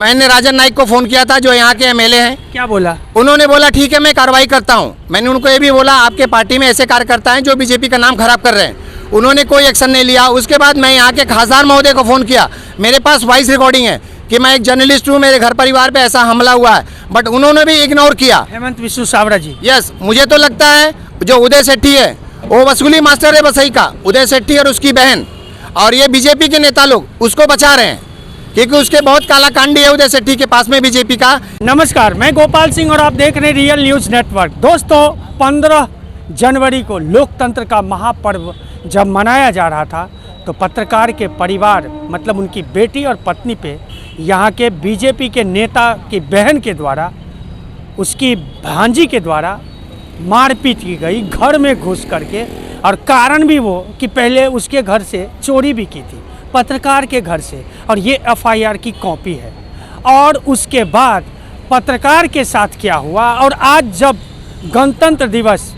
मैंने राजन नाइक को फोन किया था जो यहाँ के एमएलए हैं। क्या बोला? उन्होंने बोला ठीक है मैं कार्रवाई करता हूँ। मैंने उनको ये भी बोला आपके पार्टी में ऐसे कार्यकर्ता हैं जो बीजेपी का नाम खराब कर रहे हैं। उन्होंने कोई एक्शन नहीं लिया। उसके बाद मैं यहाँ के खासदार महोदय को फ़ोन किया। मेरे पास वॉइस रिकॉर्डिंग है कि मैं एक जर्नलिस्ट हूँ, मेरे घर परिवार पे ऐसा हमला हुआ है, बट उन्होंने भी इग्नोर किया। हेमंत विश्व सावरा जी। यस, मुझे तो लगता है जो उदय सेठी है वो वसूली मास्टर है बसई का, उदय सेठी और उसकी बहन, और ये बीजेपी के नेता लोग उसको बचा रहे हैं क्योंकि उसके बहुत काला कांडी है उदय सेठी के पास में बीजेपी का। नमस्कार, मैं गोपाल सिंह और आप देख रहे हैं रियल न्यूज़ नेटवर्क। दोस्तों, 15 जनवरी को लोकतंत्र का महापर्व जब मनाया जा रहा था तो पत्रकार के परिवार मतलब उनकी बेटी और पत्नी पे यहाँ के बीजेपी के नेता की बहन के द्वारा, उसकी भांजी के द्वारा मारपीट की गई घर में घुस करके। और कारण भी वो कि पहले उसके घर से चोरी भी की थी, पत्रकार के घर से, और ये एफआईआर की कॉपी है। और उसके बाद पत्रकार के साथ क्या हुआ, और आज जब गणतंत्र दिवस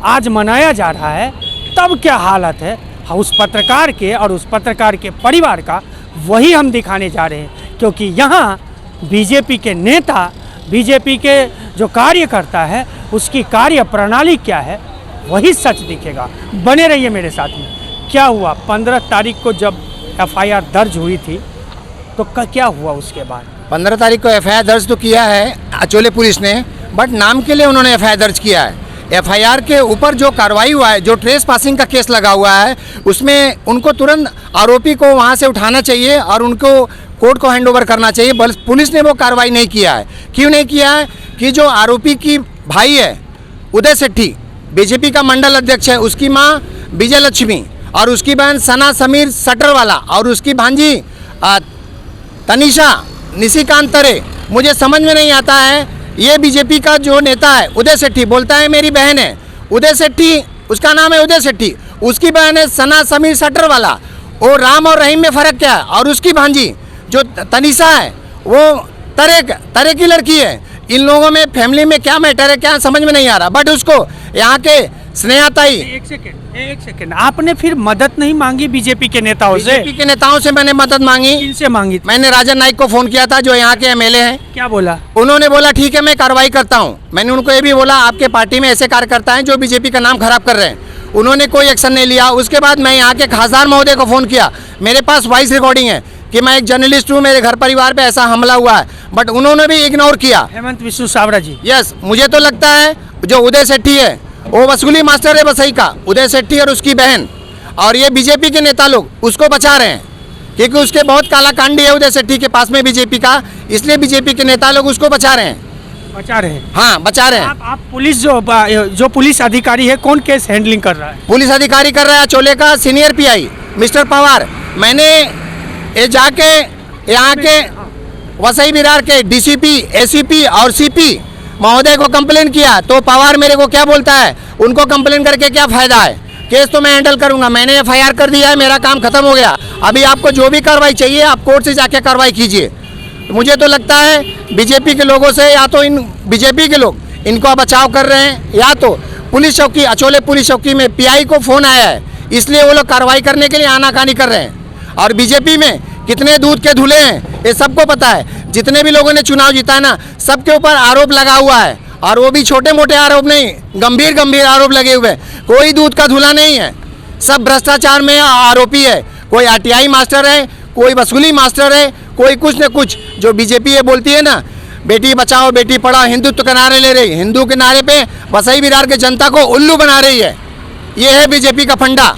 आज मनाया जा रहा है तब क्या हालत है उस पत्रकार के और उस पत्रकार के परिवार का, वही हम दिखाने जा रहे हैं। क्योंकि यहाँ बीजेपी के नेता, बीजेपी के जो कार्यकर्ता है, उसकी कार्य प्रणाली क्या है वही सच दिखेगा। बने रहिए मेरे साथ में। क्या हुआ 15 तारीख को जब एफआईआर दर्ज हुई थी तो क्या हुआ उसके बाद? 15 तारीख को एफआईआर दर्ज तो किया है अचोले पुलिस ने, बट नाम के लिए उन्होंने एफआईआर दर्ज किया है। एफआईआर के ऊपर जो कार्रवाई हुआ है, जो ट्रेस पासिंग का केस लगा हुआ है, उसमें उनको तुरंत आरोपी को वहाँ से उठाना चाहिए और उनको कोर्ट को हैंडओवर करना चाहिए। बस पुलिस ने वो कार्रवाई नहीं किया है। क्यों नहीं किया है? कि जो आरोपी की भाई है उदय सेठी, बीजेपी का मंडल अध्यक्ष है, उसकी माँ विजय लक्ष्मी और उसकी बहन सना समीर सटरवाला और उसकी भांजी तनिषा निशिकांत तरे, मुझे समझ में नहीं आता है। ये बीजेपी का जो नेता है उदय सेठी बोलता है मेरी बहन है उदय सेठी, उसका नाम है उदय सेठी, उसकी बहन है सना समीर सटरवाला। वो राम और रहीम में फ़र्क क्या है? और उसकी भांजी जो तनिषा है वो तरे की लड़की है। इन लोगों में फैमिली में क्या मैटर है क्या समझ में नहीं आ रहा। बट उसको यहाँ के स्नेहाताई, एक सेकेंड, आपने फिर मदद नहीं मांगी बीजेपी के नेताओं से? बीजेपी के नेताओं से मैंने मदद मांगी। किनसे मांगी? मैंने राजन नाइक को फोन किया था जो यहाँ के एमएलए हैं। क्या बोला? उन्होंने बोला ठीक है मैं कार्रवाई करता हूँ। मैंने उनको ये भी बोला आपके पार्टी में ऐसे कार्यकर्ता हैं जो बीजेपी का नाम खराब कर रहे हैं। उन्होंने कोई एक्शन नहीं लिया। उसके बाद मैं यहाँ के खासदार महोदय को फ़ोन किया। मेरे पास वॉइस रिकॉर्डिंग है कि मैं एक जर्नलिस्ट हूँ, मेरे घर परिवार पे ऐसा हमला हुआ है, बट उन्होंने भी इग्नोर किया। हेमंत विश्व सावरा जी। यस, मुझे तो लगता है जो उदय सेठी है वो वसूली मास्टर है बसई का, उदय सेठी और उसकी बहन, और ये बीजेपी के नेता लोग उसको बचा रहे हैं क्योंकि उसके बहुत काला कांडी है उदय सेठी के पास में बीजेपी का, इसलिए बीजेपी के नेता लोग उसको बचा रहे हैं। हाँ, बचा रहे हैं। आप पुलिस जो पुलिस अधिकारी है कौन केस हैंडलिंग कर रहा है? पुलिस अधिकारी कर रहा है अचोले का सीनियर पीआई मिस्टर पवार। मैंने ये जाके यहाँ के वसई विरार के डीसीपी, एसीपी और सीपी महोदय को कंप्लेन किया तो पवार मेरे को क्या बोलता है, उनको कंप्लेन करके क्या फ़ायदा है, केस तो मैं हैंडल करूँगा, मैंने एफआईआर कर दिया है, मेरा काम खत्म हो गया। अभी आपको जो भी कार्रवाई चाहिए आप कोर्ट से जाके कार्रवाई कीजिए। मुझे तो लगता है बीजेपी के लोगों से, या तो इन बीजेपी के लोग इनको बचाव कर रहे हैं, या तो पुलिस चौकी, अचोले पुलिस चौकी में पीआई को फ़ोन आया है इसलिए वो लोग कार्रवाई करने के लिए आनाकानी कर रहे हैं। और बीजेपी में कितने दूध के धुले हैं ये सबको पता है। जितने भी लोगों ने चुनाव जीता है ना, सबके ऊपर आरोप लगा हुआ है, और वो भी छोटे मोटे आरोप नहीं, गंभीर आरोप लगे हुए हैं। कोई दूध का धुला नहीं है, सब भ्रष्टाचार में आरोपी है। कोई आरटीआई मास्टर है, कोई वसूली मास्टर है, कोई कुछ न कुछ। जो बीजेपी ये बोलती है ना बेटी बचाओ बेटी पढ़ाओ, हिंदुत्व के नारे ले रही, हिंदू के नारे पे वसई विरार के जनता को उल्लू बना रही है। ये है बीजेपी का फंडा।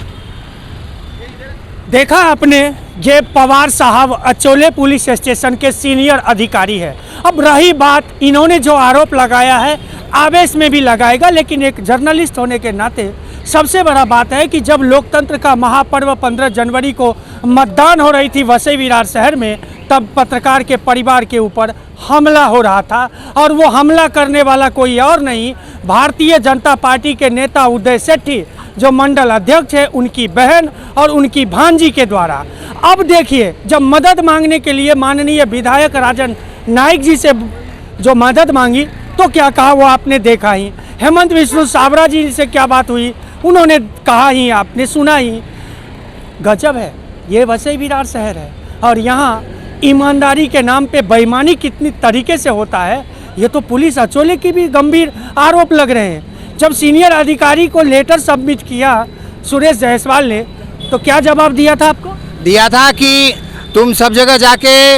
देखा आपने, ये पवार साहब अचोले पुलिस स्टेशन के सीनियर अधिकारी है। अब रही बात, इन्होंने जो आरोप लगाया है आवेश में भी लगाएगा, लेकिन एक जर्नलिस्ट होने के नाते सबसे बड़ा बात है कि जब लोकतंत्र का महापर्व 15 जनवरी को मतदान हो रही थी वसई विरार शहर में, तब पत्रकार के परिवार के ऊपर हमला हो रहा था। और वो हमला करने वाला कोई और नहीं, भारतीय जनता पार्टी के नेता उदय सेठी जो मंडल अध्यक्ष है, उनकी बहन और उनकी भांजी के द्वारा। अब देखिए, जब मदद मांगने के लिए माननीय विधायक राजन नाइक जी से जो मदद मांगी तो क्या कहा वो आपने देखा ही। हेमंत विश्व सावरा जी से क्या बात हुई उन्होंने कहा ही, आपने सुना ही। गजब है, ये वसई विरार शहर है और यहाँ ईमानदारी के नाम पे बेईमानी कितनी तरीके से होता है, ये तो पुलिस अचोले की भी गंभीर आरोप लग रहे हैं। जब सीनियर अधिकारी को लेटर सबमिट किया सुरेश जायसवाल ने, तो क्या जवाब दिया था आपको? दिया था कि तुम सब जगह जाके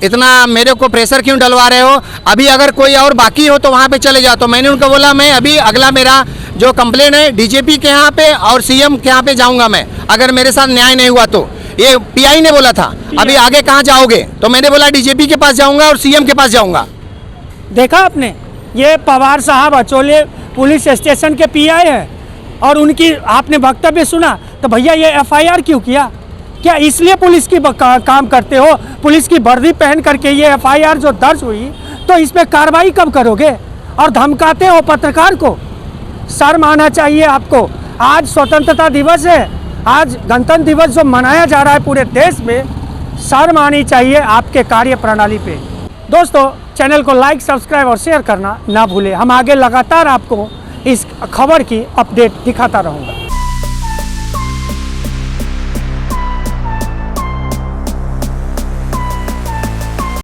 इतना मेरे को प्रेशर क्यों डलवा रहे हो, अभी अगर कोई और बाकी हो तो वहाँ पे चले जाओ। तो मैंने उनको बोला मैं अभी अगला मेरा जो कंप्लेन है डीजीपी के यहाँ पे और सीएम के यहाँ पे जाऊँगा मैं, अगर मेरे साथ न्याय नहीं हुआ तो। ये पीआई ने बोला था अभी आगे कहाँ जाओगे, तो मैंने बोला डीजीपी के पास जाऊँगा और सीएम के पास जाऊँगा। देखा आपने, ये पवार साहब अचोले पुलिस स्टेशन के पीआई है और उनकी आपने वक्तव्य सुना। तो भैया ये एफआईआर क्यों किया? क्या इसलिए पुलिस की काम करते हो? पुलिस की वर्दी पहन करके ये एफआईआर जो दर्ज हुई, तो इस पे कार्रवाई कब करोगे? और धमकाते हो पत्रकार को। शर्म आना चाहिए आपको। आज स्वतंत्रता दिवस है, आज गणतंत्र दिवस जो मनाया जा रहा है पूरे देश में, शर्म आनी चाहिए आपके कार्य प्रणाली पे। दोस्तों, चैनल को लाइक, सब्सक्राइब और शेयर करना ना भूलें। हम आगे लगातार आपको इस खबर की अपडेट दिखाता रहूँगा।